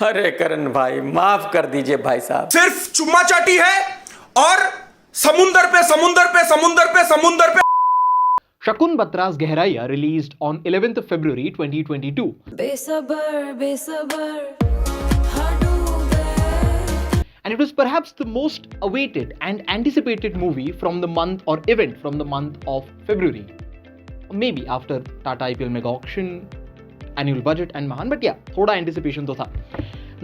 अरे करण भाई माफ कर दीजिए भाई साहब, सिर्फ चुम्मा चाटी है और समुंदर पे समुंदर पे समुंदर पे समुंदर पे। Shakun Batra's Gehraiyaan released on 11th of February 2022. And it was perhaps the most awaited and anticipated movie from the month or event from the month of February. Maybe after Tata IPL Mega Auction, annual budget and Mahan, but yeah, thoda anticipation to tha.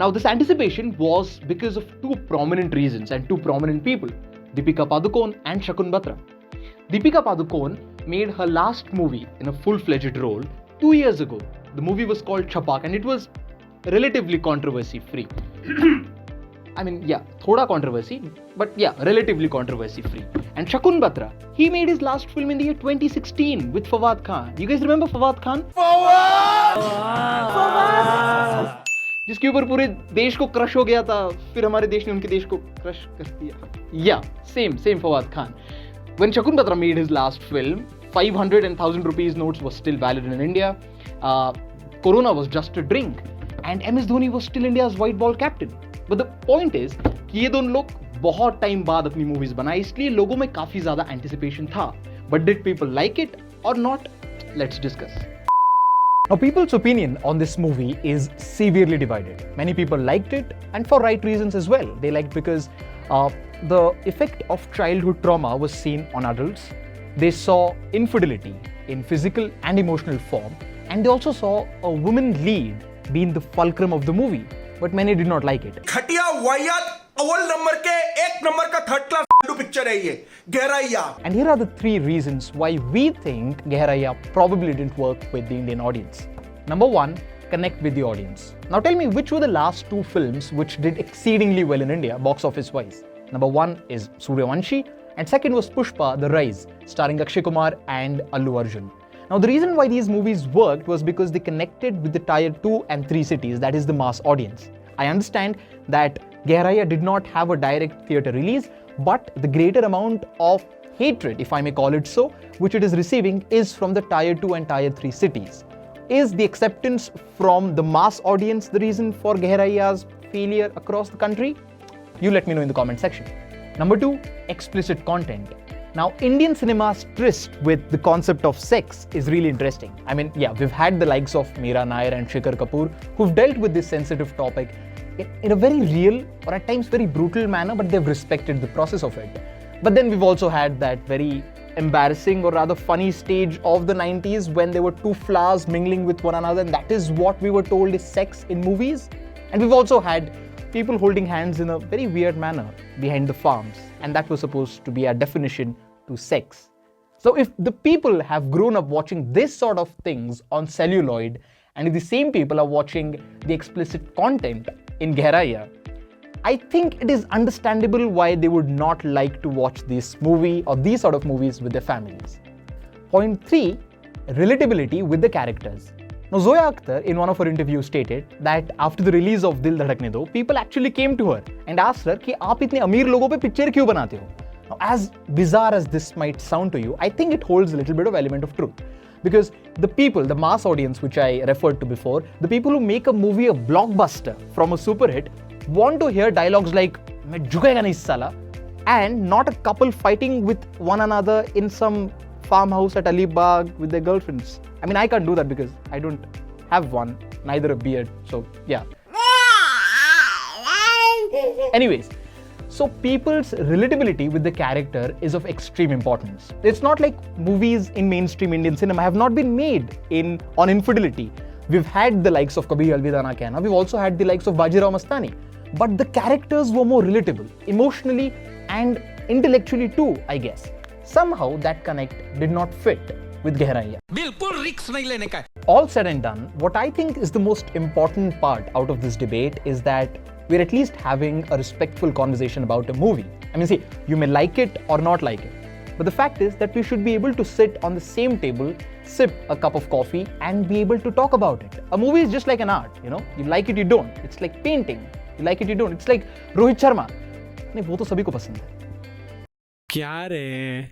Now this anticipation was because of two prominent reasons and two prominent people, Deepika Padukone and Shakun Batra. Deepika Padukone made her last movie in a full-fledged role 2 years ago. The movie was called Chhapak and it was relatively controversy-free. I mean, yeah, thoda controversy, but yeah, relatively controversy-free. And Shakun Batra, he made his last film in the year 2016 with Fawad Khan. You guys remember Fawad Khan? जिसके ऊपर पूरे देश को crush हो गया था, फिर हमारे देश ने उनके देश को क्रश कर दिया. Yeah, same Fawad Khan. When Shakun Batra made his last film, 500 and 1000 rupees notes was still valid in India. Corona was just a drink. And MS Dhoni was still India's white ball captain. But the point is कि ये दोनों लोग बहुत time बाद अपनी movies बनाए, इसलिए लोगों में काफी ज्यादा एंटिसिपेशन था. But did people like it or not? Let's discuss. Now, people's opinion on this movie is severely divided. Many people liked it, and for right reasons as well. They liked because the effect of childhood trauma was seen on adults. They saw infidelity in physical and emotional form, and they also saw a woman lead being the fulcrum of the movie. But many did not like it. घटिया वाहियात अव्वल number के एक number का third class picture है ये गहराइयाँ. And here are the three reasons why we think Gehraiyan probably didn't work with the Indian audience. Number one, connect with the audience. Now tell me which were the last two films which did exceedingly well in India, box office wise. Number one is Suryavanshi, and second was Pushpa, The Rise, starring Akshay Kumar and Allu Arjun. Now the reason why these movies worked was because they connected with the tier 2 and 3 cities, that is the mass audience. I understand that Gehraiyan did not have a direct theatre release, but the greater amount of hatred, if I may call it so, which it is receiving is from the tier 2 and tier 3 cities. Is the acceptance from the mass audience the reason for Gehraiyan's failure across the country? You let me know in the comment section. Number two, explicit content. Now, Indian cinema's tryst with the concept of sex is really interesting. I mean, yeah, we've had the likes of Meera Nair and Shikhar Kapoor who've dealt with this sensitive topic in a very real or at times very brutal manner, but they've respected the process of it. But then we've also had that very embarrassing or rather funny stage of the 90s when there were two flowers mingling with one another, and that is what we were told is sex in movies. And we've also had people holding hands in a very weird manner behind the farms, and that was supposed to be a definition to sex. So if the people have grown up watching this sort of things on celluloid, and if the same people are watching the explicit content in Gehraiyan, I think it is understandable why they would not like to watch this movie or these sort of movies with their families. Point 3, relatability with the characters. Now, Zoya Akhtar in one of her interviews stated that after the release of Dil Dhadakne Do, people actually came to her and asked her कि आप इतने अमीर लोगों पे picture क्यों बनाते हो? Now, as bizarre as this might sound to you, I think it holds a little bit of element of truth. Because the people, the mass audience which I referred to before, the people who make a movie a blockbuster from a super hit want to hear dialogues like "मैं झुकेगा नहीं साला" and not a couple fighting with one another in some farmhouse at Alibag with their girlfriends. I mean, I can't do that because I don't have one, neither a beard, so yeah. Anyways, so people's relatability with the character is of extreme importance. It's not like movies in mainstream Indian cinema have not been made on infidelity. We've had the likes of Kabhi Alvida Na Kehna, we've also had the likes of Bajirao Mastani. But the characters were more relatable, emotionally and intellectually too, I guess. Somehow that connect did not fit with Gehraiyan. All said and done, what I think is the most important part out of this debate is that we're at least having a respectful conversation about a movie. I mean, see, you may like it or not like it, but the fact is that we should be able to sit on the same table, sip a cup of coffee and be able to talk about it. A movie is just like an art, you know, you like it, you don't. It's like painting, you like it, you don't. It's like Rohit Sharma. नहीं, वो तो सभी को पसंद है. क्या रे